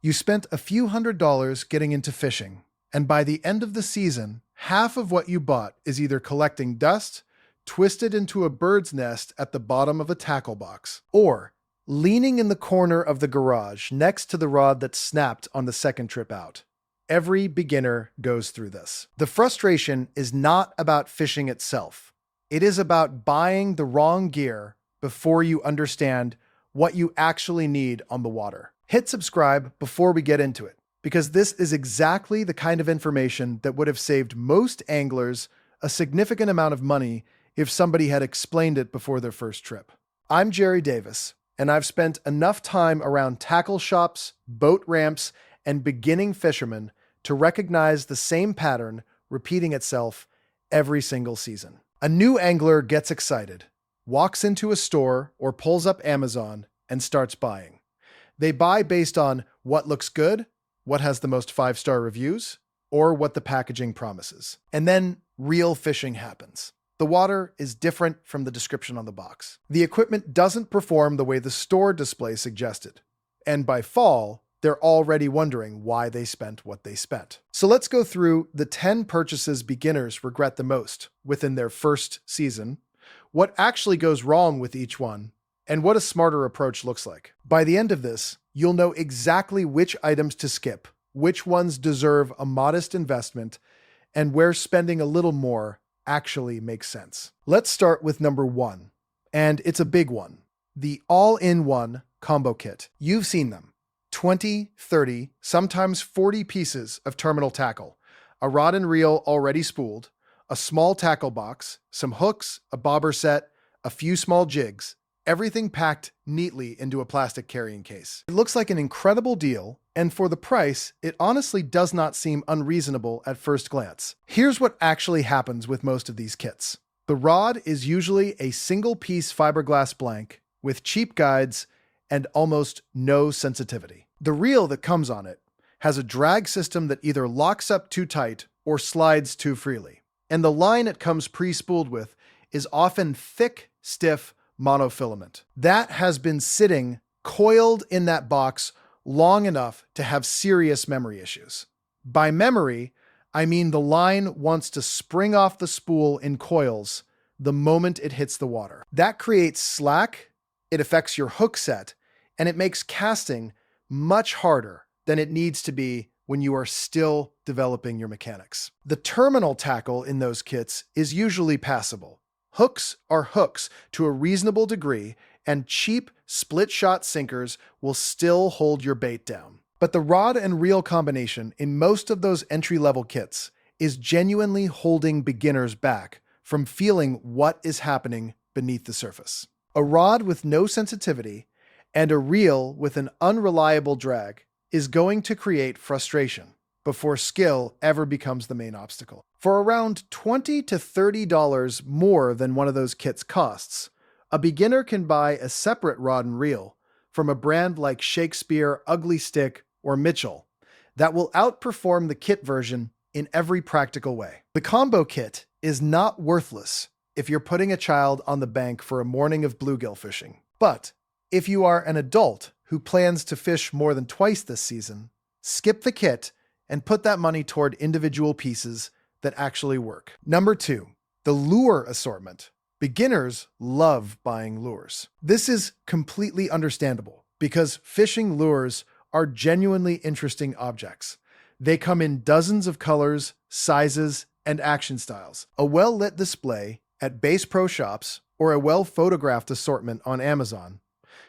You spent a few $100s getting into fishing, and by the end of the season, half of what you bought is either collecting dust, twisted into a bird's nest at the bottom of a tackle box, or leaning in the corner of the garage next to the rod that snapped on the second trip out. Every beginner goes through this. The frustration is not about fishing itself. It is about buying the wrong gear before you understand what you actually need on the water. Hit subscribe before we get into it, because this is exactly the kind of information that would have saved most anglers a significant amount of money if somebody had explained it before their first trip. I'm Jerry Davis, and I've spent enough time around tackle shops, boat ramps, and beginning fishermen to recognize the same pattern repeating itself every single season. A new angler gets excited, walks into a store or pulls up Amazon and starts buying. They buy based on what looks good, what has the most 5-star reviews, or what the packaging promises. And then real fishing happens. The water is different from the description on the box. The equipment doesn't perform the way the store display suggested. And by fall, they're already wondering why they spent what they spent. So let's go through the 10 purchases beginners regret the most within their first season, what actually goes wrong with each one, and what a smarter approach looks like. By the end of this, you'll know exactly which items to skip, which ones deserve a modest investment, and where spending a little more actually makes sense. Let's start with number 1, and it's a big one, the all-in-one combo kit. You've seen them. 20, 30, sometimes 40 pieces of terminal tackle, a rod and reel already spooled, a small tackle box, some hooks, a bobber set, a few small jigs, everything packed neatly into a plastic carrying case. It looks like an incredible deal, and for the price, it honestly does not seem unreasonable at first glance. Here's what actually happens with most of these kits. The rod is usually a single-piece fiberglass blank with cheap guides and almost no sensitivity. The reel that comes on it has a drag system that either locks up too tight or slides too freely. And the line it comes pre-spooled with is often thick, stiff monofilament. That has been sitting coiled in that box long enough to have serious memory issues. By memory, I mean the line wants to spring off the spool in coils the moment it hits the water. That creates slack, it affects your hook set, and it makes casting much harder than it needs to be when you are still developing your mechanics. The terminal tackle in those kits is usually passable. Hooks are hooks to a reasonable degree, and cheap split-shot sinkers will still hold your bait down. But the rod and reel combination in most of those entry-level kits is genuinely holding beginners back from feeling what is happening beneath the surface. A rod with no sensitivity and a reel with an unreliable drag is going to create frustration before skill ever becomes the main obstacle. For around $20 to $30 more than one of those kits costs, a beginner can buy a separate rod and reel from a brand like Shakespeare, Ugly Stick, or Mitchell that will outperform the kit version in every practical way. The combo kit is not worthless if you're putting a child on the bank for a morning of bluegill fishing. But if you are an adult who plans to fish more than twice this season, skip the kit and put that money toward individual pieces that actually work. Number 2, the lure assortment. Beginners love buying lures. This is completely understandable because fishing lures are genuinely interesting objects. They come in dozens of colors, sizes, and action styles. A well-lit display at Bass Pro shops or a well-photographed assortment on Amazon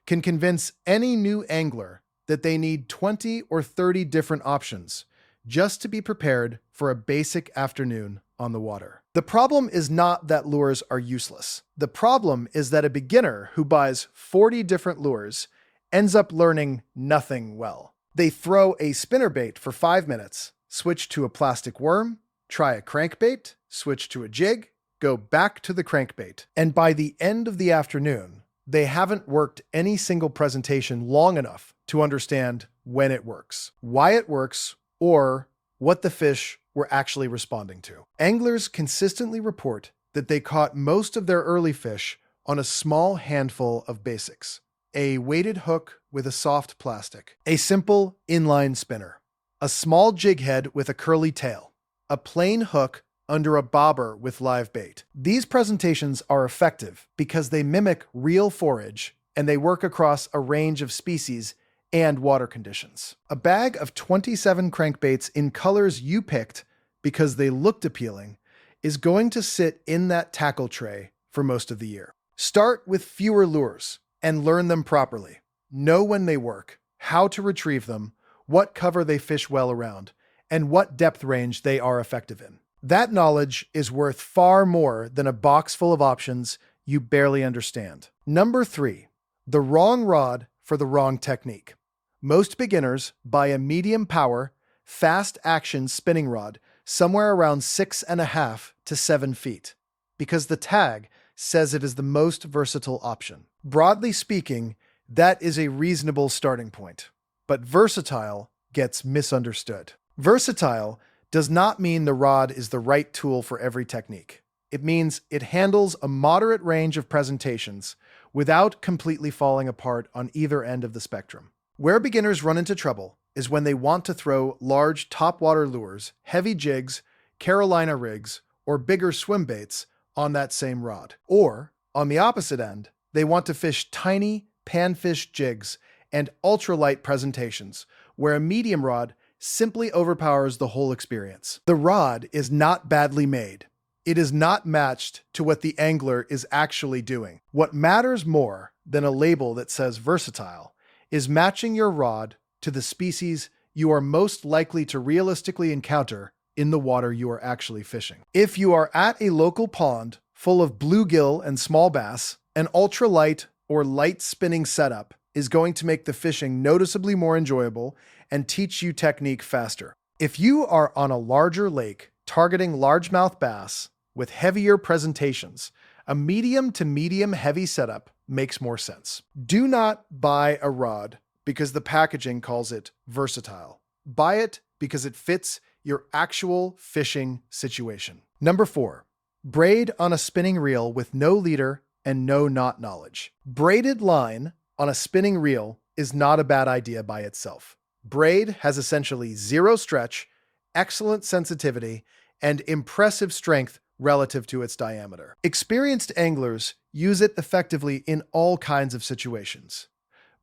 can convince any new angler that they need 20 or 30 different options just to be prepared for a basic afternoon on the water. The problem is not that lures are useless. The problem is that a beginner who buys 40 different lures ends up learning nothing well. They throw a spinnerbait for 5 minutes, switch to a plastic worm, try a crankbait, switch to a jig, go back to the crankbait. And by the end of the afternoon, they haven't worked any single presentation long enough to understand when it works, why it works, or what the fish were actually responding to. Anglers consistently report that they caught most of their early fish on a small handful of basics. a weighted hook with a soft plastic, a simple inline spinner, a small jig head with a curly tail, a plain hook under a bobber with live bait. These presentations are effective because they mimic real forage and they work across a range of species and water conditions. A bag of 27 crankbaits in colors you picked because they looked appealing is going to sit in that tackle tray for most of the year. Start with fewer lures and learn them properly. Know when they work, how to retrieve them, what cover they fish well around, and what depth range they are effective in. That knowledge is worth far more than a box full of options you barely understand. Number 3, the wrong rod for the wrong technique. Most beginners buy a medium power, fast action spinning rod somewhere around 6.5 to 7 feet because the tag says it is the most versatile option. Broadly speaking, that is a reasonable starting point, but versatile gets misunderstood. Versatile does not mean the rod is the right tool for every technique. It means it handles a moderate range of presentations without completely falling apart on either end of the spectrum. Where beginners run into trouble is when they want to throw large topwater lures, heavy jigs, Carolina rigs, or bigger swim baits on that same rod. Or, on the opposite end, they want to fish tiny panfish jigs and ultralight presentations, where a medium rod simply overpowers the whole experience. The rod is not badly made. It is not matched to what the angler is actually doing. What matters more than a label that says versatile is matching your rod to the species you are most likely to realistically encounter in the water you are actually fishing. If you are at a local pond full of bluegill and small bass, an ultralight or light spinning setup is going to make the fishing noticeably more enjoyable and teach you technique faster. If you are on a larger lake targeting largemouth bass with heavier presentations, a medium to medium heavy setup makes more sense. Do not buy a rod because the packaging calls it versatile. Buy it because it fits your actual fishing situation. Number 4, braid on a spinning reel with no leader and no knot knowledge. Braided line on a spinning reel is not a bad idea by itself. Braid has essentially zero stretch, excellent sensitivity, and impressive strength relative to its diameter. Experienced anglers use it effectively in all kinds of situations.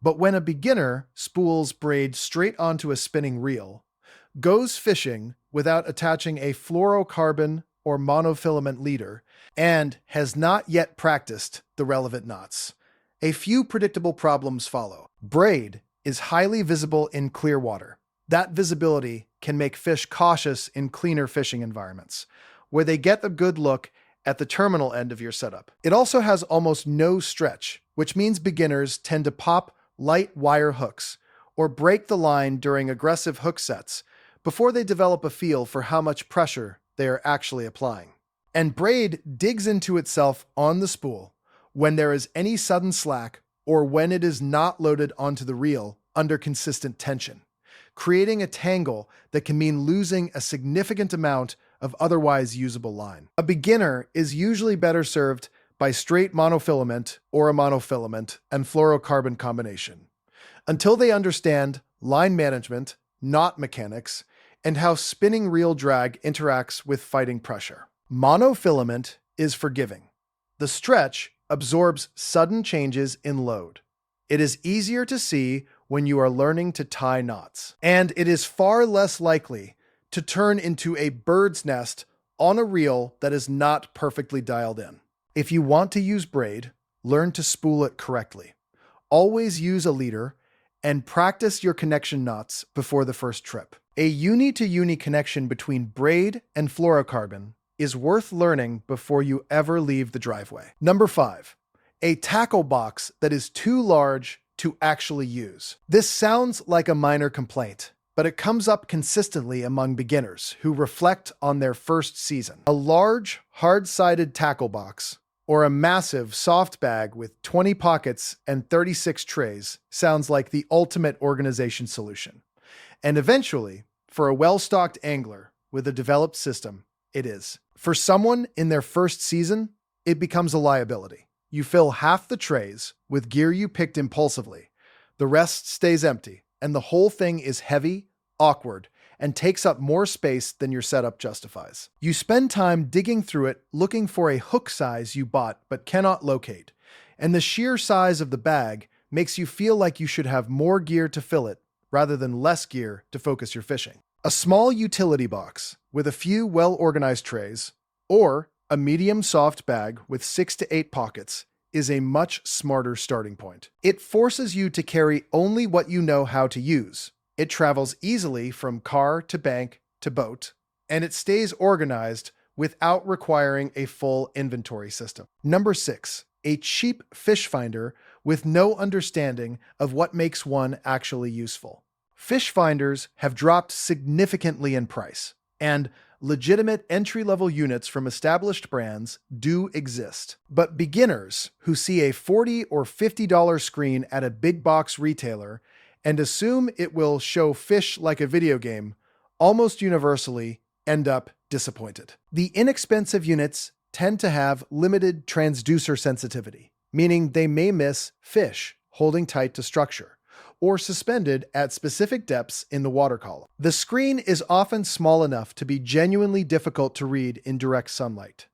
But when a beginner spools braid straight onto a spinning reel, goes fishing without attaching a fluorocarbon or monofilament leader, and has not yet practiced the relevant knots, a few predictable problems follow. Braid is highly visible in clear water. That visibility can make fish cautious in cleaner fishing environments, where they get a good look at the terminal end of your setup. It also has almost no stretch, which means beginners tend to pop light wire hooks or break the line during aggressive hook sets before they develop a feel for how much pressure they are actually applying. And braid digs into itself on the spool when there is any sudden slack or when it is not loaded onto the reel under consistent tension, creating a tangle that can mean losing a significant amount of otherwise usable line. A beginner is usually better served by straight monofilament or a monofilament and fluorocarbon combination, until they understand line management, knot mechanics, and how spinning reel drag interacts with fighting pressure. Monofilament is forgiving. The stretch absorbs sudden changes in load. It is easier to see when you are learning to tie knots, and it is far less likely to turn into a bird's nest on a reel that is not perfectly dialed in. If you want to use braid, learn to spool it correctly. Always use a leader and practice your connection knots before the first trip. A uni-to-uni connection between braid and fluorocarbon is worth learning before you ever leave the driveway. Number 5, a tackle box that is too large to actually use. This sounds like a minor complaint, but it comes up consistently among beginners who reflect on their first season. A large, hard-sided tackle box or a massive soft bag with 20 pockets and 36 trays sounds like the ultimate organization solution. And eventually, for a well-stocked angler with a developed system, it is. For someone in their first season, it becomes a liability. You fill half the trays with gear you picked impulsively. The rest stays empty, and the whole thing is heavy, awkward, and takes up more space than your setup justifies. You spend time digging through it looking for a hook size you bought but cannot locate, and the sheer size of the bag makes you feel like you should have more gear to fill it rather than less gear to focus your fishing. A small utility box with a few well-organized trays, or a medium soft bag with 6 to 8 pockets, is a much smarter starting point. It forces you to carry only what you know how to use. It travels easily from car to bank to boat, and it stays organized without requiring a full inventory system. Number 6, a cheap fish finder with no understanding of what makes one actually useful. Fish finders have dropped significantly in price, and legitimate entry-level units from established brands do exist. But beginners who see a $40 or $50 screen at a big box retailer and assume it will show fish like a video game almost universally end up disappointed. The inexpensive units tend to have limited transducer sensitivity, meaning they may miss fish holding tight to structure or suspended at specific depths in the water column. The screen is often small enough to be genuinely difficult to read in direct sunlight.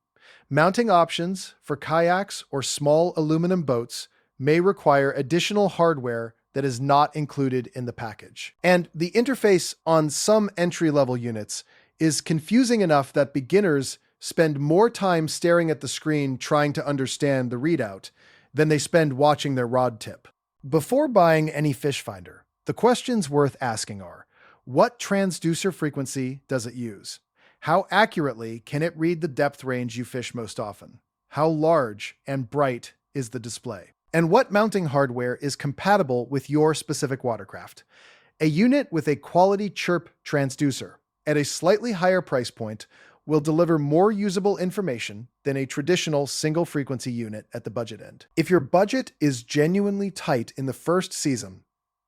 Mounting options for kayaks or small aluminum boats may require additional hardware that is not included in the package. And the interface on some entry-level units is confusing enough that beginners spend more time staring at the screen trying to understand the readout than they spend watching their rod tip. Before buying any fish finder, the questions worth asking are: what transducer frequency does it use? How accurately can it read the depth range you fish most often? How large and bright is the display? And what mounting hardware is compatible with your specific watercraft? A unit with a quality chirp transducer at a slightly higher price point will deliver more usable information than a traditional single-frequency unit at the budget end. If your budget is genuinely tight in the first season,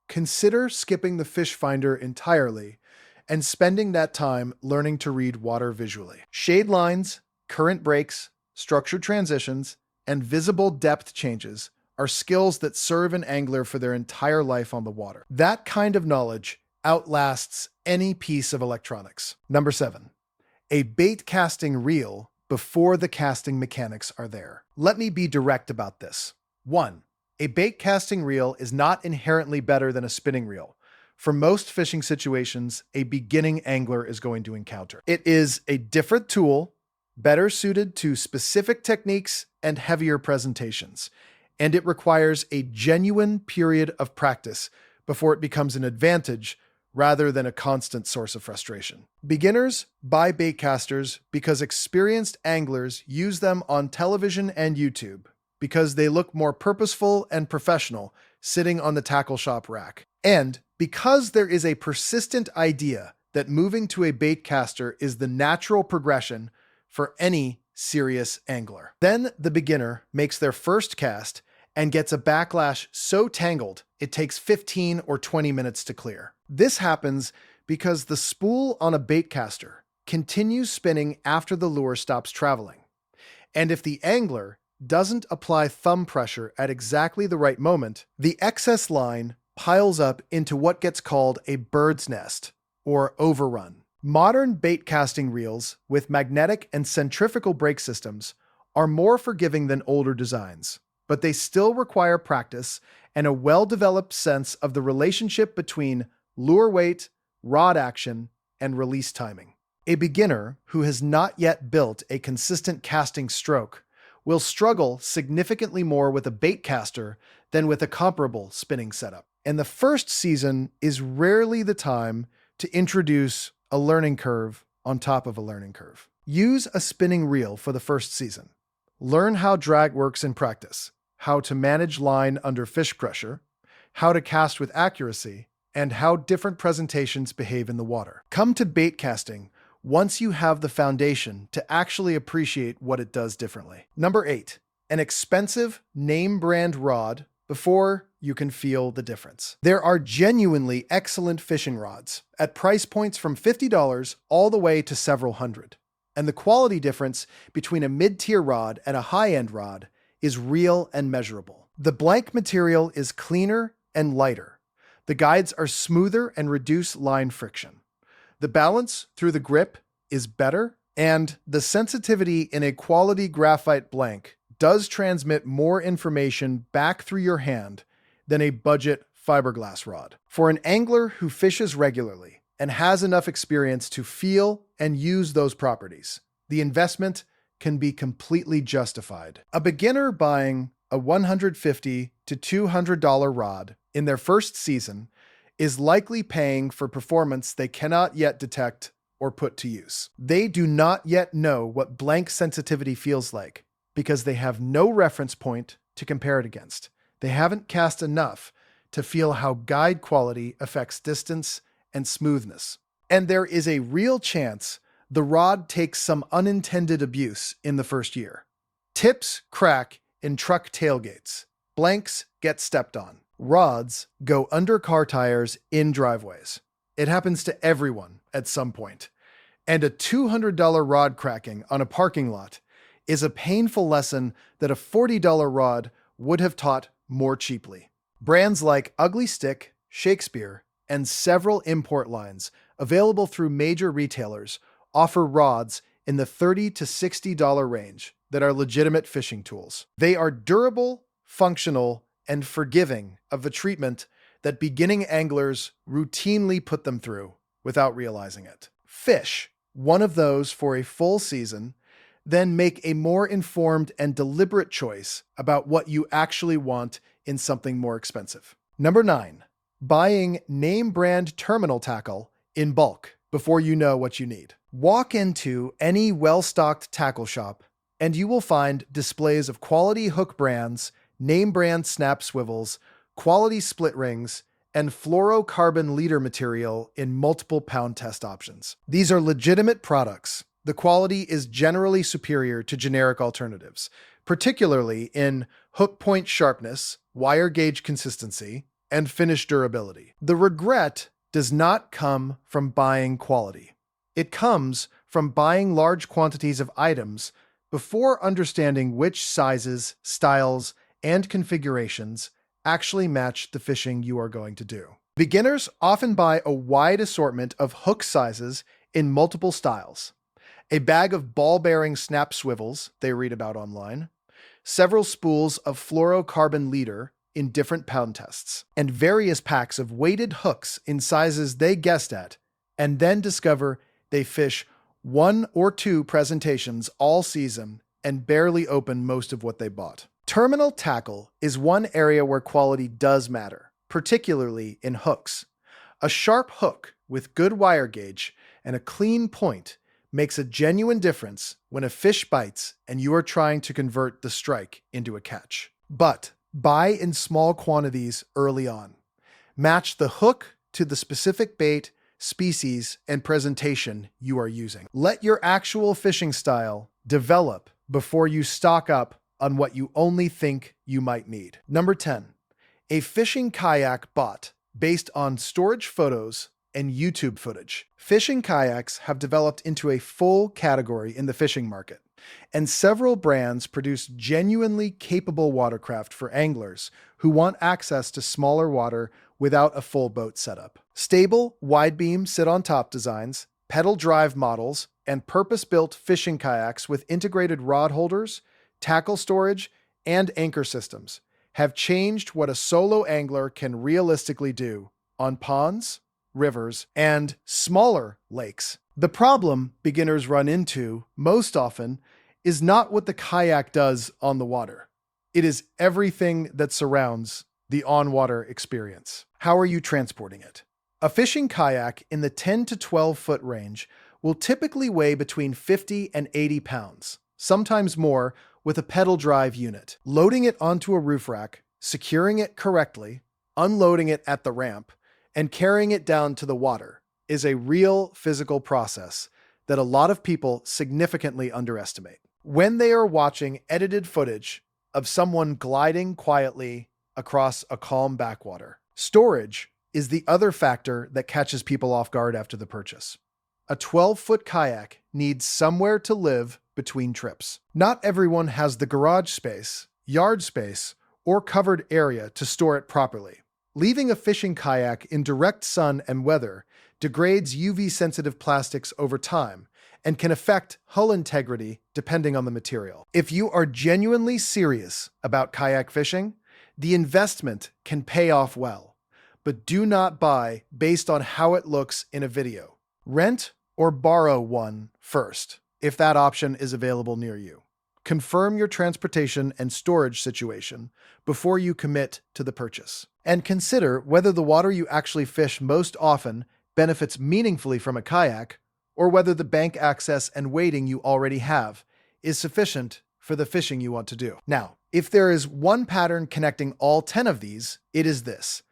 consider skipping the fish finder entirely and spending that time learning to read water visually. Shade lines, current breaks, structured transitions, and visible depth changes are skills that serve an angler for their entire life on the water. That kind of knowledge outlasts any piece of electronics. Number 7. A bait casting reel before the casting mechanics are there. Let me be direct about this. 1. A bait casting reel is not inherently better than a spinning reel for most fishing situations a beginning angler is going to encounter. It is a different tool, better suited to specific techniques and heavier presentations, and it requires a genuine period of practice before it becomes an advantage rather than a constant source of frustration. Beginners buy baitcasters because experienced anglers use them on television and YouTube because they look more purposeful and professional sitting on the tackle shop rack. And because there is a persistent idea that moving to a baitcaster is the natural progression for any serious angler. Then the beginner makes their first cast and gets a backlash so tangled it takes 15 or 20 minutes to clear. This happens because the spool on a baitcaster continues spinning after the lure stops traveling. And if the angler doesn't apply thumb pressure at exactly the right moment, the excess line piles up into what gets called a bird's nest, or overrun. Modern bait casting reels with magnetic and centrifugal brake systems are more forgiving than older designs, but they still require practice and a well-developed sense of the relationship between lure weight, rod action, and release timing. A beginner who has not yet built a consistent casting stroke will struggle significantly more with a bait caster than with a comparable spinning setup. And the first season is rarely the time to introduce a learning curve on top of a learning curve. Use a spinning reel for the first season. Learn how drag works in practice, how to manage line under fish pressure, how to cast with accuracy, and how different presentations behave in the water. Come to bait casting once you have the foundation to actually appreciate what it does differently. Number 8, an expensive name brand rod before you can feel the difference. There are genuinely excellent fishing rods at price points from $50 all the way to several hundred. And the quality difference between a mid-tier rod and a high-end rod is real and measurable. The blank material is cleaner and lighter. The guides are smoother and reduce line friction. The balance through the grip is better, and the sensitivity in a quality graphite blank does transmit more information back through your hand than a budget fiberglass rod. For an angler who fishes regularly and has enough experience to feel and use those properties, the investment can be completely justified. A beginner buying a $150 to $200 rod in their first season is likely paying for performance they cannot yet detect or put to use. They do not yet know what blank sensitivity feels like because they have no reference point to compare it against. They haven't cast enough to feel how guide quality affects distance and smoothness. And there is a real chance the rod takes some unintended abuse in the first year. Tips crack in truck tailgates. Blanks get stepped on. Rods go under car tires in driveways. It happens to everyone at some point. And a $200 rod cracking on a parking lot is a painful lesson that a $40 rod would have taught more cheaply. Brands like Ugly Stick, Shakespeare, and several import lines available through major retailers offer rods in the $30 to $60 range that are legitimate fishing tools. They are durable, functional, and forgiving of the treatment that beginning anglers routinely put them through without realizing it. Fish one of those for a full season, then make a more informed and deliberate choice about what you actually want in something more expensive. Number 9, buying name brand terminal tackle in bulk before you know what you need. Walk into any well-stocked tackle shop and you will find displays of quality hook brands, name brand snap swivels, quality split rings, and fluorocarbon leader material in multiple pound test options. These are legitimate products. The quality is generally superior to generic alternatives, particularly in hook point sharpness, wire gauge consistency, and finish durability. The regret does not come from buying quality. It comes from buying large quantities of items before understanding which sizes, styles, and configurations actually match the fishing you are going to do. Beginners often buy a wide assortment of hook sizes in multiple styles, a bag of ball-bearing snap swivels they read about online, several spools of fluorocarbon leader in different pound tests, and various packs of weighted hooks in sizes they guessed at, and then discover they fish 1 or 2 presentations all season and barely open most of what they bought. Terminal tackle is one area where quality does matter, particularly in hooks. A sharp hook with good wire gauge and a clean point makes a genuine difference when a fish bites and you are trying to convert the strike into a catch. But buy in small quantities early on. Match the hook to the specific bait, species, and presentation you are using. Let your actual fishing style develop before you stock up on what you only think you might need. Number 10, a fishing kayak bought based on storage photos and YouTube footage. Fishing kayaks have developed into a full category in the fishing market, and several brands produce genuinely capable watercraft for anglers who want access to smaller water without a full boat setup. Stable, wide-beam sit-on-top designs, pedal drive models, and purpose-built fishing kayaks with integrated rod holders, tackle storage, and anchor systems have changed what a solo angler can realistically do on ponds, rivers, and smaller lakes. The problem beginners run into most often is not what the kayak does on the water. It is everything that surrounds the on-water experience. How are you transporting it? A fishing kayak in the 10 to 12 foot range will typically weigh between 50 and 80 pounds, sometimes more, with a pedal drive unit. Loading it onto a roof rack, securing it correctly, unloading it at the ramp, and carrying it down to the water is a real physical process that a lot of people significantly underestimate. When they are watching edited footage of someone gliding quietly across a calm backwater, storage is the other factor that catches people off guard after the purchase. A 12-foot kayak needs somewhere to live between trips. Not everyone has the garage space yard space, or covered area to store it properly. Leaving a fishing kayak in direct sun and weather degrades UV-sensitive plastics over time and can affect hull integrity depending on the material. If you are genuinely serious about kayak fishing, the investment can pay off well, but do not buy based on how it looks in a video. Rent or borrow one first, if that option is available near you. Confirm your transportation and storage situation before you commit to the purchase. And consider whether the water you actually fish most often benefits meaningfully from a kayak, or whether the bank access and waiting you already have is sufficient for the fishing you want to do. Now, if there is one pattern connecting all 10 of these, it is this.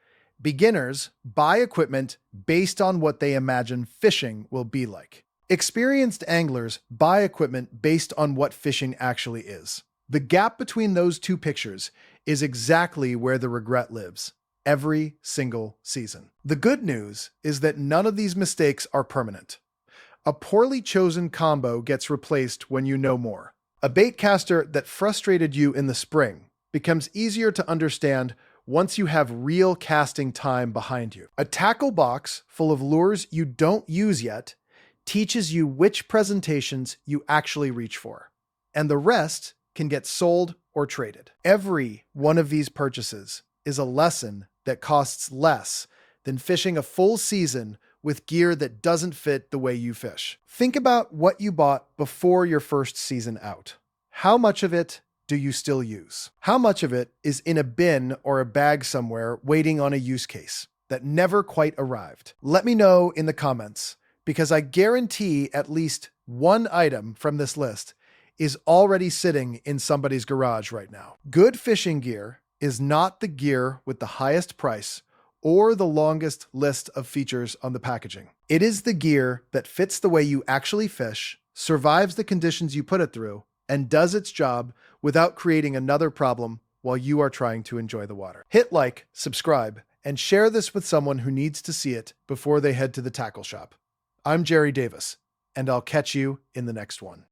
Beginners buy equipment based on what they imagine fishing will be like. Experienced anglers buy equipment based on what fishing actually is. The gap between those two pictures is exactly where the regret lives, every single season. The good news is that none of these mistakes are permanent. A poorly chosen combo gets replaced when you know more. A bait caster that frustrated you in the spring becomes easier to understand once you have real casting time behind you. A tackle box full of lures you don't use yet teaches you which presentations you actually reach for, and the rest can get sold or traded. Every one of these purchases is a lesson that costs less than fishing a full season with gear that doesn't fit the way you fish. Think about what you bought before your first season out. How much of it do you still use? How much of it is in a bin or a bag somewhere waiting on a use case that never quite arrived? Let me know in the comments, because I guarantee at least one item from this list is already sitting in somebody's garage right now. Good fishing gear is not the gear with the highest price or the longest list of features on the packaging. It is the gear that fits the way you actually fish, survives the conditions you put it through, and does its job without creating another problem while you are trying to enjoy the water. Hit like, subscribe, and share this with someone who needs to see it before they head to the tackle shop. I'm Jerry Davis, and I'll catch you in the next one.